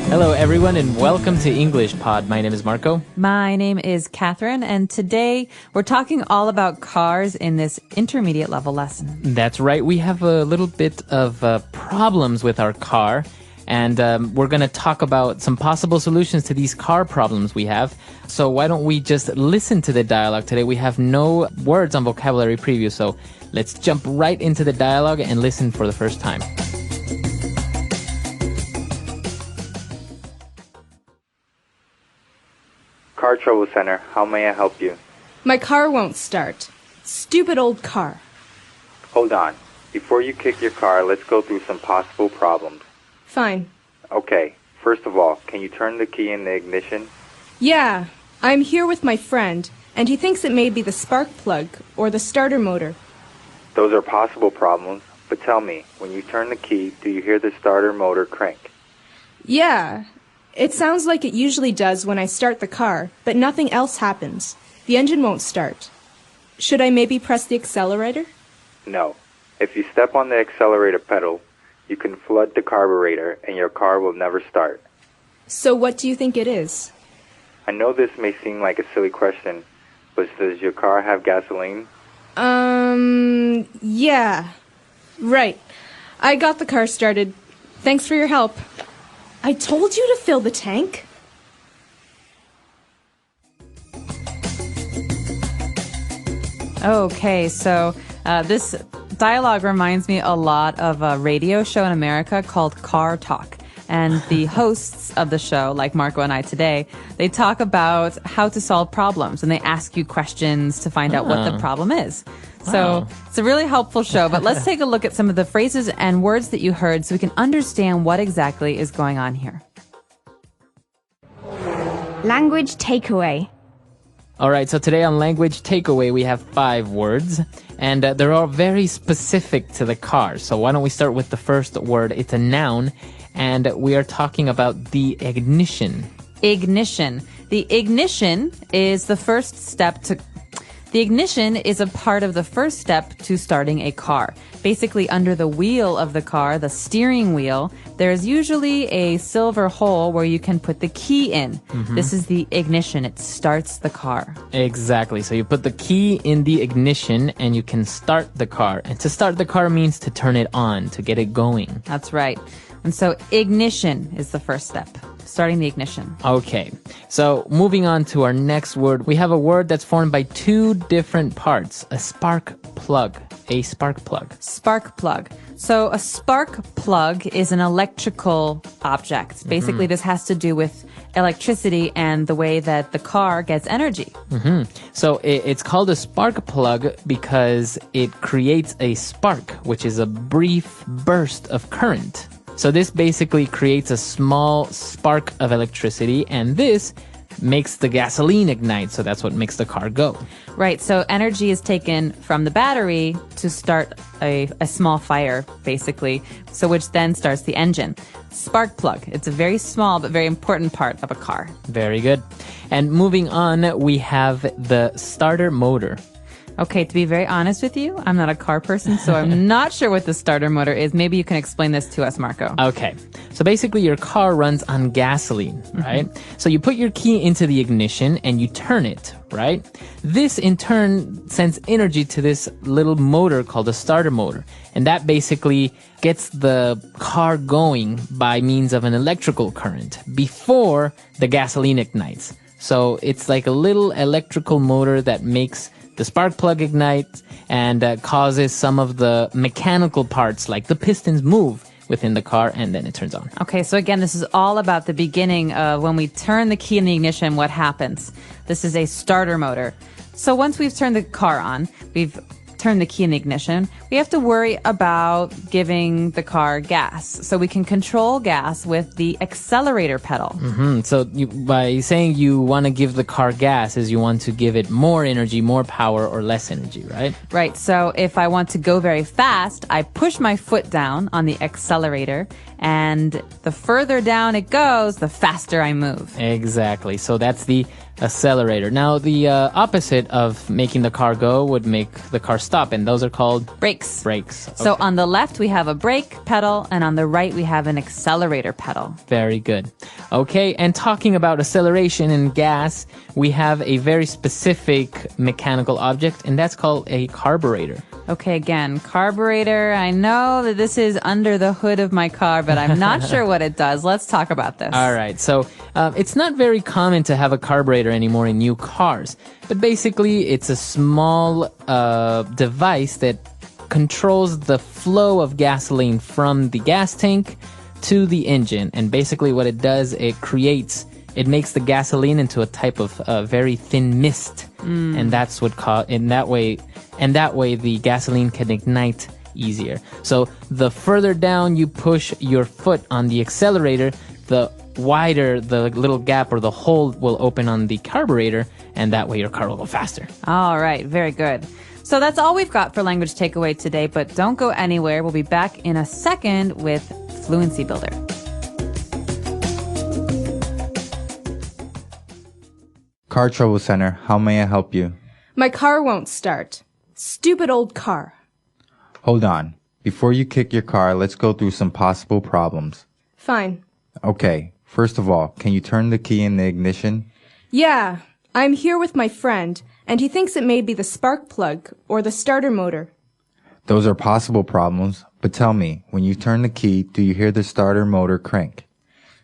Hello, everyone, and welcome to English Pod. My name is Marco. My name is Catherine, and today we're talking all about cars in this intermediate level lesson. That's right. We have a little bit of problems with our car, and we're going to talk about some possible solutions to these car problems we have. So why don't we just listen to the dialogue today? We have no words on vocabulary preview, so let's jump right into the dialogue and listen for the first time. Car Trouble Center, how may I help you? My car won't start. Stupid old car. Hold on. Before you kick your car, let's go through some possible problems. Fine. Okay, first of all, can you turn the key in the ignition? Yeah, I'm here with my friend, and he thinks it may be the spark plug or the starter motor. Those are possible problems, but tell me, when you turn the key, do you hear the starter motor crank? Yeah, it sounds like it usually does when I start the car, but nothing else happens. The engine won't start. Should I maybe press the accelerator? No. If you step on the accelerator pedal, you can flood the carburetor and your car will never start. So what do you think it is? I know this may seem like a silly question, but does your car have gasoline? Yeah. Right. I got the car started. Thanks for your help. I told you to fill the tank. Okay, so this dialogue reminds me a lot of a radio show in America called Car Talk. And the hosts of the show, like Marco and I today, they talk about how to solve problems, and they ask you questions to find out what the problem is. So it's a really helpful show, but let's take a look at some of the phrases and words that you heard so we can understand what exactly is going on here. Language takeaway. All right, so today on Language Takeaway, we have 5 words, and they're all very specific to the car. So why don't we start with the first word? It's a noun, and we are talking about the ignition. Ignition. The ignition is the first step to... The ignition is a part of the first step to starting a car. Basically, under the wheel of the car, the steering wheel, there's usually a silver hole where you can put the key in. This is the ignition. It starts the car. Exactly. So you put the key in the ignition and you can start the car. And to start the car means to turn it on, to get it going. That's right. And so ignition is the first step, starting the ignition. Okay, so moving on to our next word, we have a word that's formed by 2 different parts, a spark plug. A spark plug. Spark plug. So a spark plug is an electrical object. Basically, this has to do with electricity and the way that the car gets energy. So it's called a spark plug because it creates a spark, which is a brief burst of current. So this basically creates a small spark of electricity, and this makes the gasoline ignite, so that's what makes the car go. Right, so energy is taken from the battery to start a small fire, basically, so which then starts the engine. Spark plug, it's a very small but very important part of a car. Very good. And moving on, we have the starter motor. Okay, to be very honest with you, I'm not a car person, so I'm not sure what the starter motor is. Maybe you can explain this to us, Marco. Okay, so basically your car runs on gasoline, right? So you put your key into the ignition and you turn it, right? This in turn sends energy to this little motor called a starter motor. And that basically gets the car going by means of an electrical current before the gasoline ignites. So it's like a little electrical motor that makes the spark plug ignite and causes some of the mechanical parts like the pistons move within the car, and then it turns on. Okay, so again, this is all about the beginning of when we turn the key in the ignition, what happens. This is a starter motor. So once we've turned the car on, we've turn the key in the ignition, we have to worry about giving the car gas. So we can control gas with the accelerator pedal. So by saying you want to give the car gas is you want to give it more energy, more power, or less energy, right? Right. So if I want to go very fast, I push my foot down on the accelerator, and the further down it goes, the faster I move. Exactly. So that's the accelerator. Now, the opposite of making the car go would make the car stop, and those are called Brakes. brakes. So Okay. on the left, we have a brake pedal, and on the right, we have an accelerator pedal. Very good. Okay, and talking about acceleration and gas, we have a very specific mechanical object, and that's called a carburetor. Okay, again, carburetor. I know that this is under the hood of my car, but I'm not sure what it does. Let's talk about this. All right, so it's not very common to have a carburetor anymore in new cars, but basically it's a small device that controls the flow of gasoline from the gas tank to the engine. And basically what it does, it makes the gasoline into a type of very thin mist. And that's what that way the gasoline can ignite easier. So the further down you push your foot on the accelerator, the wider the little gap or the hole will open on the carburetor, and that way your car will go faster. All right, very good. So that's all we've got for language takeaway today, but don't go anywhere. We'll be back in a second with Fluency Builder. Car Trouble Center, how may I help you? My car won't start. Stupid old car. Hold on. Before you kick your car, let's go through some possible problems. Fine. Okay, first of all, can you turn the key in the ignition? Yeah, I'm here with my friend, and he thinks it may be the spark plug or the starter motor. Those are possible problems, but tell me, when you turn the key, do you hear the starter motor crank?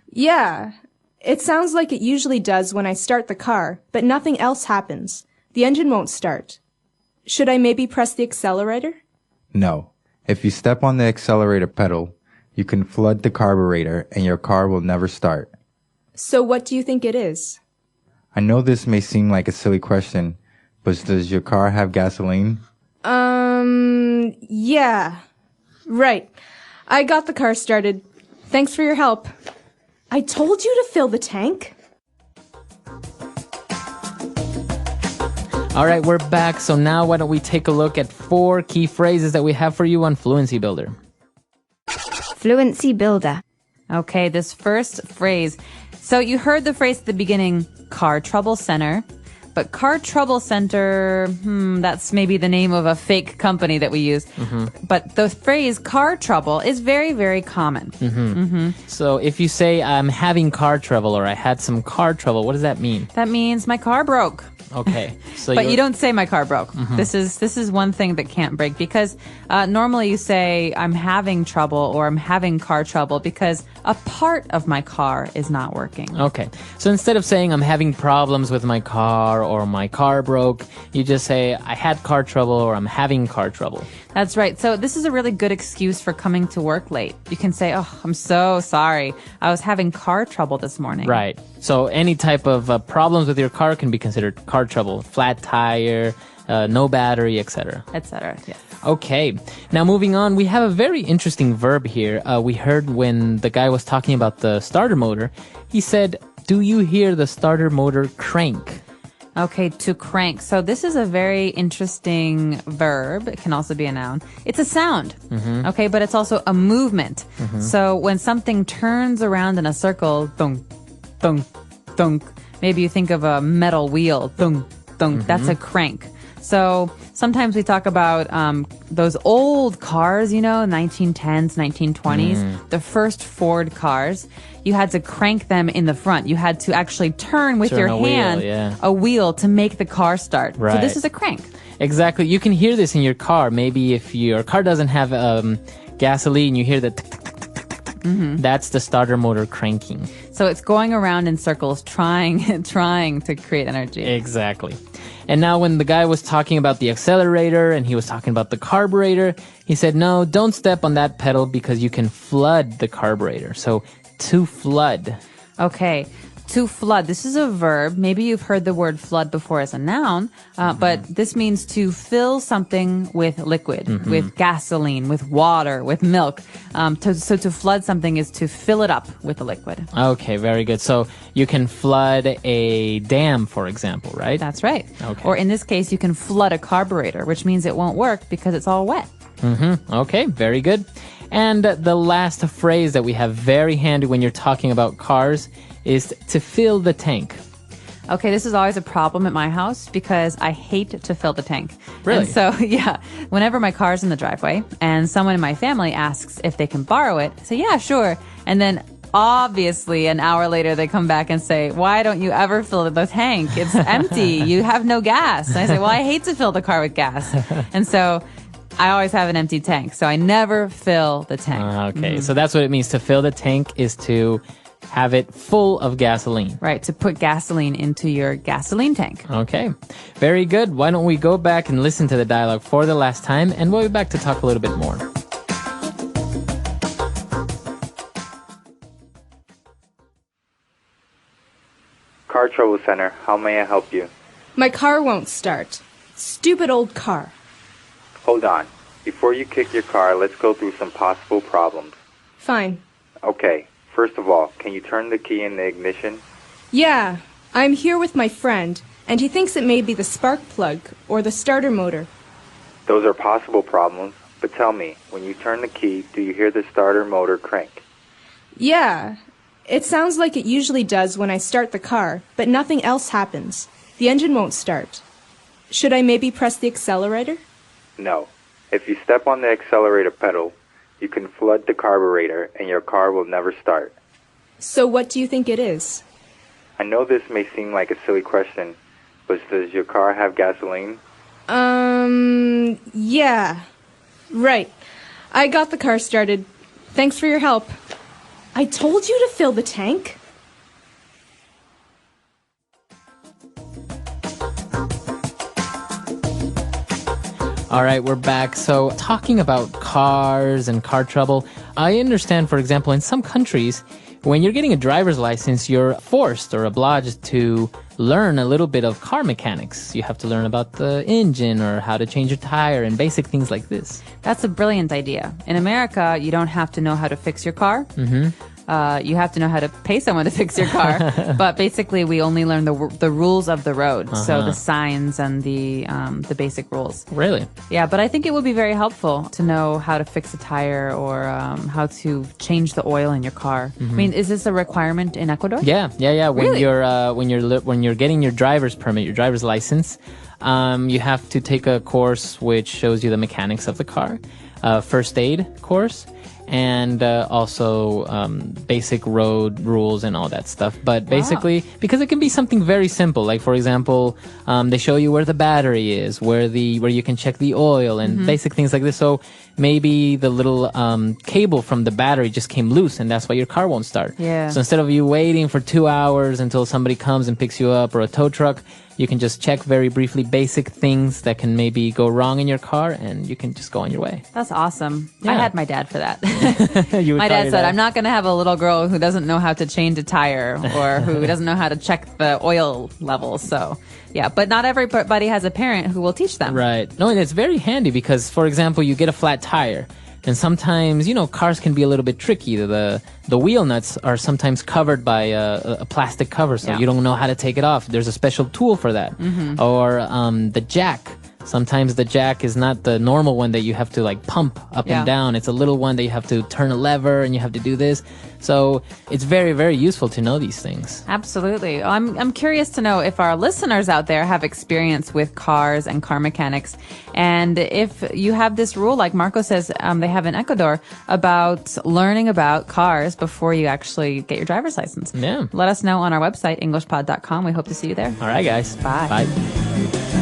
Yeah, it sounds like it usually does when I start the car, but nothing else happens. The engine won't start. Should I maybe press the accelerator? No. If you step on the accelerator pedal, you can flood the carburetor and your car will never start. So what do you think it is? I know this may seem like a silly question, but does your car have gasoline? Yeah. Right. I got the car started. Thanks for your help. I told you to fill the tank. All right, we're back. So now why don't we take a look at 4 key phrases that we have for you on Fluency Builder. Fluency Builder. Okay, this first phrase. So you heard the phrase at the beginning, Car Trouble Center. But Car Trouble Center, that's maybe the name of a fake company that we use. But the phrase car trouble is very, very common. So if you say, I'm having car trouble or I had some car trouble, what does that mean? That means my car broke. Okay. So But you don't say my car broke. This is one thing that can't break because normally you say I'm having trouble or I'm having car trouble because a part of my car is not working. Okay. So instead of saying I'm having problems with my car or my car broke, you just say I had car trouble or I'm having car trouble. That's right. So this is a really good excuse for coming to work late. You can say, oh, I'm so sorry. I was having car trouble this morning. Right. So any type of problems with your car can be considered car trouble. Flat tire, no battery, etc. Etc. Yes. Okay. Now moving on, we have a very interesting verb here. We heard when the guy was talking about the starter motor, he said, do you hear the starter motor crank? Okay, to crank. So this is a very interesting verb. It can also be a noun. It's a sound. Okay, but it's also a movement. So when something turns around in a circle, thunk, thunk, thunk, maybe you think of a metal wheel, thunk, thunk, that's a crank. So sometimes we talk about those old cars, 1910s, 1920s, the first Ford cars. You had to crank them in the front. You had to actually turn with your hand a wheel to make the car start. Right. So this is a crank. Exactly. You can hear this in your car. Maybe if your car doesn't have gasoline, you hear the tick, tick, tick, tick, tick, tick. That's the starter motor cranking. So it's going around in circles, trying to create energy. Exactly. And now when the guy was talking about the accelerator and he was talking about the carburetor, he said, no, don't step on that pedal because you can flood the carburetor. So to flood. Okay. To flood. This is a verb. Maybe you've heard the word flood before as a noun, but this means to fill something with liquid, with gasoline, with water, with milk. So to flood something is to fill it up with a liquid. Okay, very good. So you can flood a dam, for example, right? That's right. Okay. Or in this case, you can flood a carburetor, which means it won't work because it's all wet. Okay, very good. And the last phrase that we have very handy when you're talking about cars is to fill the tank. Okay, this is always a problem at my house because I hate to fill the tank. Really? And so, yeah, whenever my car's in the driveway and someone in my family asks if they can borrow it, I say, yeah, sure. And then obviously an hour later they come back and say, why don't you ever fill the tank? It's empty. You have no gas. And I say, well, I hate to fill the car with gas. And so I always have an empty tank. So I never fill the tank. Okay, so that's what it means. To fill the tank is to have it full of gasoline. Right, to put gasoline into your gasoline tank. Okay, very good. Why don't we go back and listen to the dialogue for the last time, and we'll be back to talk a little bit more. Car Trouble Center, how may I help you? My car won't start. Stupid old car. Hold on. Before you kick your car, let's go through some possible problems. Fine. Okay, first of all, can you turn the key in the ignition? Yeah, I'm here with my friend, and he thinks it may be the spark plug or the starter motor. Those are possible problems, but tell me, when you turn the key, do you hear the starter motor crank? Yeah, it sounds like it usually does when I start the car, but nothing else happens. The engine won't start. Should I maybe press the accelerator? No. If you step on the accelerator pedal, you can flood the carburetor and your car will never start. So what do you think it is? I know this may seem like a silly question, but does your car have gasoline? Yeah. Right. I got the car started. Thanks for your help. I told you to fill the tank. All right, we're back. So talking about cars and car trouble, I understand, for example, in some countries, when you're getting a driver's license, you're forced or obliged to learn a little bit of car mechanics. You have to learn about the engine or how to change your tire and basic things like this. That's a brilliant idea. In America, you don't have to know how to fix your car. Mm-hmm. You have to know how to pay someone to fix your car. But basically, we only learn the rules of the road. So the signs and the basic rules. Really? Yeah, but I think it would be very helpful to know how to fix a tire or how to change the oil in your car. I mean, is this a requirement in Ecuador? Yeah. When Really? when you're getting your driver's permit, your driver's license, you have to take a course which shows you the mechanics of the car, first aid course, and also basic road rules and all that stuff. But basically, because it can be something very simple, like for example, they show you where the battery is, where you can check the oil and basic things like this. So maybe the little cable from the battery just came loose, and that's why your car won't start. Yeah. So instead of you waiting for 2 hours until somebody comes and picks you up or a tow truck, you can just check very briefly basic things that can maybe go wrong in your car, and you can just go on your way. That's awesome. Yeah. I had my dad for that. You would My call dad your said, I'm not going to have a little girl who doesn't know how to change a tire or who doesn't know how to check the oil levels. So, yeah, but not everybody has a parent who will teach them. Right. No, and it's very handy because, for example, you get a flat tire. And sometimes, cars can be a little bit tricky. The wheel nuts are sometimes covered by a plastic cover, so you don't know how to take it off. There's a special tool for that. Or the jack. Sometimes the jack is not the normal one that you have to like pump up and down. It's a little one that you have to turn a lever and you have to do this. So it's very, very useful to know these things. Absolutely. I'm curious to know if our listeners out there have experience with cars and car mechanics. And if you have this rule, like Marco says they have in Ecuador, about learning about cars before you actually get your driver's license. Yeah. Let us know on our website, EnglishPod365.com. We hope to see you there. All right, guys. Bye. Bye.